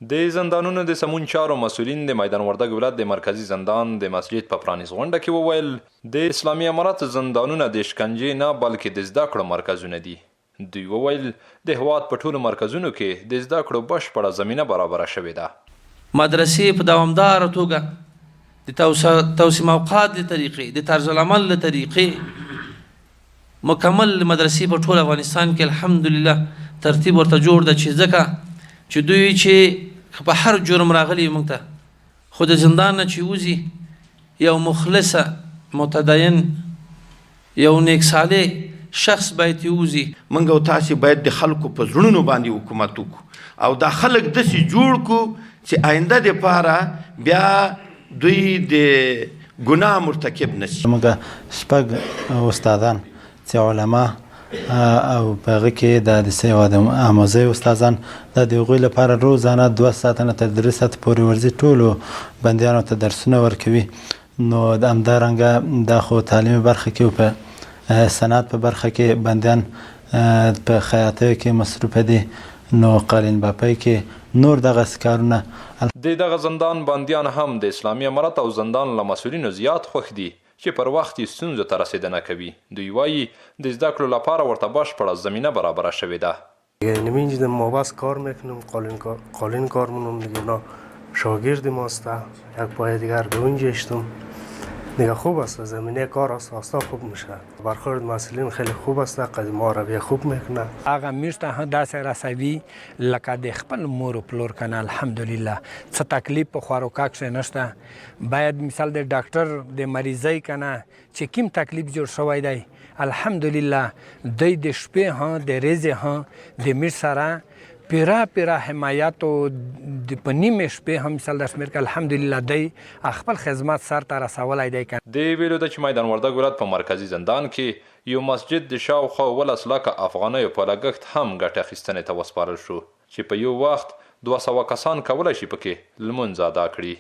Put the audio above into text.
د زندانونو د سمون چارو مسؤلین د میدان وردګ ولایت د مرکزی زندان د مسجد په پرانیز غونډه کې وویل د اسلامي امارت زندانونه د شکنجې نه بلکې د زده کړو مرکزونه دي. دوی وویل د هیواد په ټولو مرکزونو کې د زده کړو بشپړه زمینه برابره شوې ده. مدرسې په دوامداره توګه د توسیم اوقات د طریقې د طرز العمل د طریقې مکمل مدرسې په ټول افغانستان کې الحمدلله ترتیب ورته جوړ ده چې ځکه چې دوی چې په هر جرم راغلی موږ ته خو د زندان نه چې وځي یو مخلصه متدین یو نیک صالح شخص باید وځي. موږ او تاسې باید د خلکو په زړونو باندې حکومت وکړو او دا خلک داسې جوړ کړو چې آینده دپاره بیا دوی د ګناه مرتکب نشي. موږ شپږ استادان چې علما او په هغه کې د حدیثي او د آموزۍ استادان د هغوی لپاره روزانه 2 ساعته نه تر 3 ساعته پورې ورځي ټولو بندیانو ته درسونه ورکوي. نو د همدارنګه دا خو تعلیمي برخه کې په صنعت په برخه کې بندیان په خیاطۍ کې مصروفه دي، نو قالین باپۍ کې نور دغسې کارونه. د دغه زندان بندیان هم د اسلامي امارت او زندان له مسؤلینو زیات خوښ دي چې پر وخت یې ستونزو ته رسیدنه کوي. دوی وایي د زده کړو لپاره ورته بشپړه زمینه برابره شوې ده. یعنی اینجا ما بس کار میکنیم، قالین کار مونم دیگه. اونا شاگرد ماست، یک پای دیگر به اونجا اشتم دیگه. خوب است، زمینه کار اساسا خوب میشه. برخورد مسئولین خیلی خوب است، قدیم عربی خوب میکنه. هغه میشته ها داسې رسوي لکه د خپل مور و پلور کنه. الحمدلله څه تکلیف په خوارو کاکس نشته. باید مثال د ډاکټر د مریضۍ کنه چې کوم تکلیف جوړ شوی دی الحمدلله دوی د شپې ها د ورځې ها د میر سره پیرا حمایت او د په نیمه شپې هم مثال د شمیر الحمدلله دوی خپل خدمات سر ته رسولی دی. د ویلو د چې میدان وردګ ولایت په مرکزی زندان کې یو مسجد د شاوخوا 12 لکه افغانیو په لګښت هم ګټه اخیستنې ته وسپارل شو چې په یو وخت 200 کسان کولی شي پکې لمونځ ادا کړي.